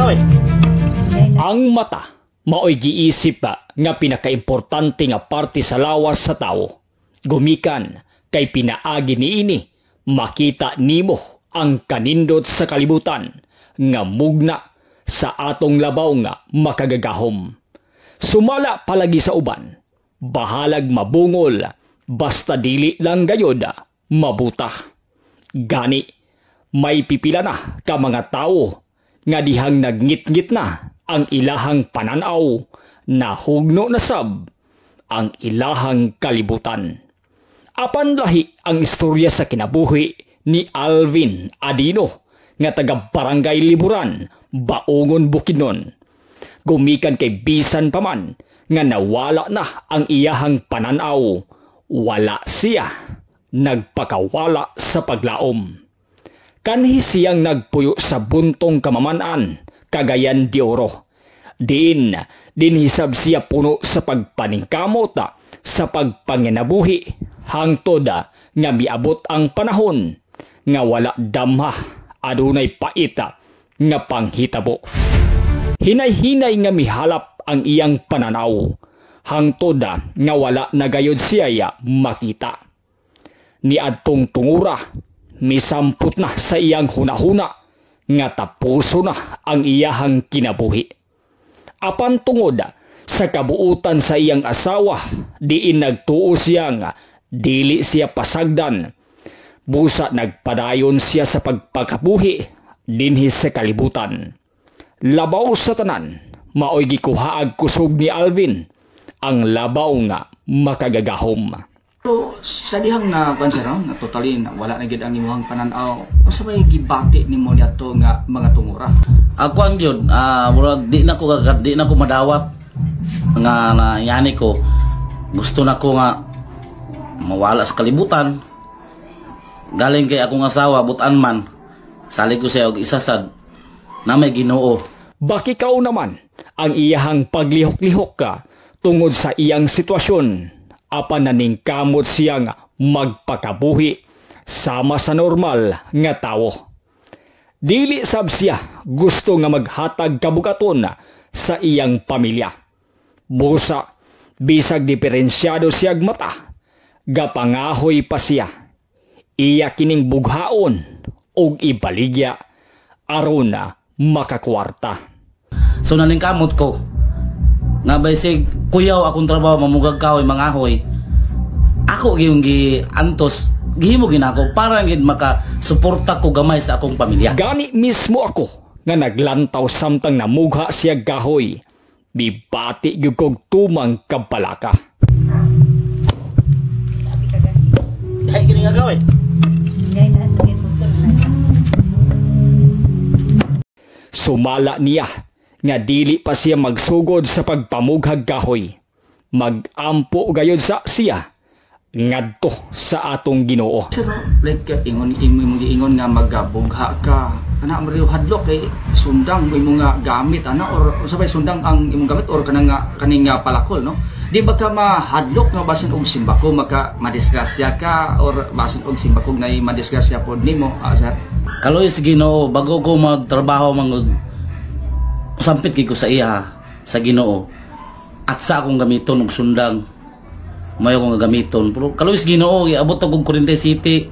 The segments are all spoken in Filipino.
gawin? Ang mata maoy giisip nga pinakaimportante nga parte sa lawas sa tao. Gumikan kay pinaagi niini makita nimo ang kanindot sa kalibutan nga mugna sa atong labaw nga makagagahom. Sumala palagi sa uban, bahalag mabungol basta dili lang gayod mabuta. Gani may pipila na ka mga tao nga dihang nagnit-ngit na ang ilahang pananaw na hugno na sab ang ilahang kalibutan. Apan lahi ang istorya sa kinabuhi ni Alvin Adino nga taga Barangay Liburan, Baongon, Bukidnon. Gumikan kay bisan pa man nga nawala na ang iyahang pananaw, wala siya nagpakawala sa paglaom. Kanhi siyang nagpuyo sa buntong kamaman-an, Cagayan de Oro. Din hisab siya puno sa pagpaningkamot sa pagpanginabuhi hangtod nga miabot ang panahon nga wala damha adunay paita nga panghitabo. Hinay-hinay nga mihalap ang iyang pananaw hangtod nga wala nagayod siya makita. Niadtong tungura misamput na sa iyang hunahuna nga tapuso na ang iyahang kinabuhi. Apan tungod sa kabuutan sa iyang asawa, diin nagtuo siya nga dili siya pasagdan. Busa nagpadayon siya sa pagpakabuhi dinhi sa kalibutan. Labaw sa tanan, maoy gikuhaag kusog ni Alvin ang labaw nga makagagahom. So, sa dihang na pansaraw, na totally na wala na gid ang imuhang pananaw, usa may gibati nimo niadto nga mga tungura? Ako ang yun, di na ko madawat nga na yani ko. Gusto na ko nga mawala sa kalibutan. Galing kay akong asawa, butan man, sali ko siya og isasad na may Ginoo. Bakikaw naman ang iyahang paglihok-lihok ka tungod sa iyang sitwasyon. Apan naning kamot siya nga magpakabuhi sama sa normal nga tawo. Dili sab siya gusto nga maghatag kabugaton sa iyang pamilya. Busa, bisag diferensyado siyag mata, gapangahoy pa siya. Iya kining bughaon og ibaligya aron na makakwarta. So naning kamot ko nga basig kuyaw akong trabaho mamugag kahoy mangahoy. Ako gyung antos gihimo ginako para gid makasuporta ko gamay sa akong pamilya. Gani mismo ako nga naglantaw samtang namugha siya gahoy. Bibati gyud kog tumang kabalaka. Hay gini nga gawin. Sumala niya nga dili pa siya magsugod sa pagpamughag kahoy. Magampo gayod sa siya ngadto sa atong Ginoo. Sir, like ingon nga magabugha ka. Ana mo hadlok kay sundang mo nga gamit ana or sabay sundang ang imong gamit or kaning palakol no. Di ba ka mahadlok nga basin og simbako madisgrasya ka or basin og simbako na madisgrasya pod nimo sir? Kaloy sa Ginoo bago ko magtrabaho sampit kay ko sa iya sa Ginoo. At sa akong gamiton og sundang mayo kong gamiton. Pero kaloy sa Ginoo iabot og Corrientes City.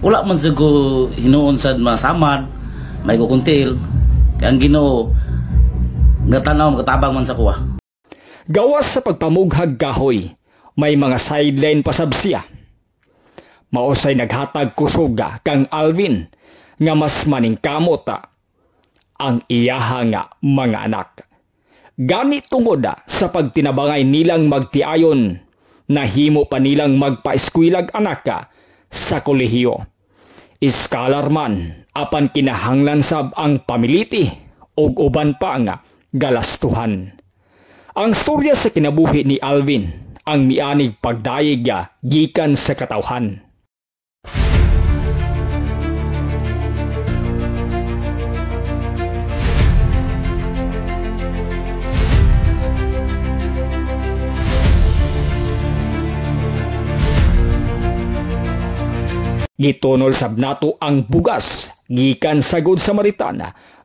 Wala man sa ko hinuon sa masamad. May ko kuntil. Kaya ang Ginoo gatanaw makatabang man sa kuha. Gawas sa pagpamughag kahoy, may mga sideline pasab siya. Mausay naghatag kusog kang Alvin nga mas maningkamot ang iyaha nga mga anak. Gani tungod sa pagtinabangay nilang magtiayon, nahimo pa nilang magpa-eskwilag anak sa kolehiyo. Iskalar man, apan kinahanglan sab ang pamiliti ug uban pa nga galastuhan. Ang storya sa kinabuhi ni Alvin ang mianig pagdayeg gikan sa katawhan. Gitunol sab nato ang bugas gikan sa Good Samaritan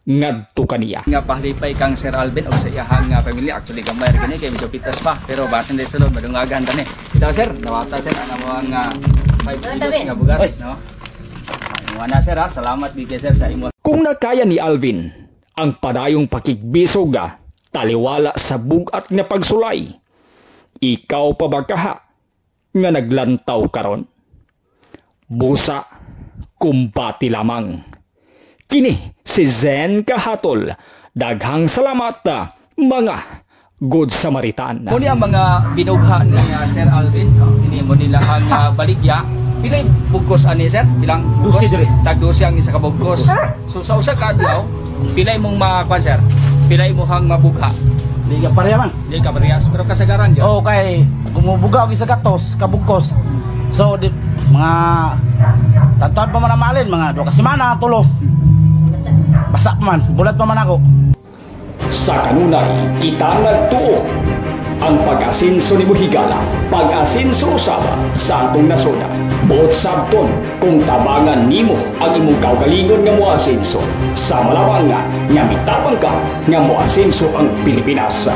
ngadto kaniya. Nga pahlipay kang Sir Alvin o sa iyahang pamilya. Actually, gamay rin kay medyo pitas pa. Pero basin din sulod, madungagan tani. Ito sir, nawata sir, ano mo ang 5 kilos nga bugas, no? Ano na sir ha, salamat bigay sir sa imo. Kung nakaya ni Alvin ang padayong pakigbisog taliwala sa bugat nga pagsulay, ikaw pa ba kaha nga naglantaw karon? Busa, kumbati lamang. Kini si Zen Kahatol. Daghang salamat mga Good Samaritan. Muli ang mga binugha ni Sir Alvin, no? Ini mo nila ang baligya. Pilay bugkos ani sir? Bilang bugkos? Tag-12 ang isa ka bugkos. So sa usa ka adlaw, pilay mong makuan sir? Pilay mo hang mabugha? Di ka pareha man. Di ka parehas, pero kasagaran gyud. Oh, kay bumubuga og isa katos, kabugkos. So di, mga tatuan pa man ang malin, mga 2 ka semana, tulo. Basa pa man, bulat pa man ako. Sa kanunay, kita nagtuo ang pag-asinso ni Buhigala, pag-asinso usab sa atong nasona. Buot sabton kung tabangan nimo ang imong kaugalingon nga moasinso, sa malawang nga mitapang ka nga moasinso ang Pilipinas.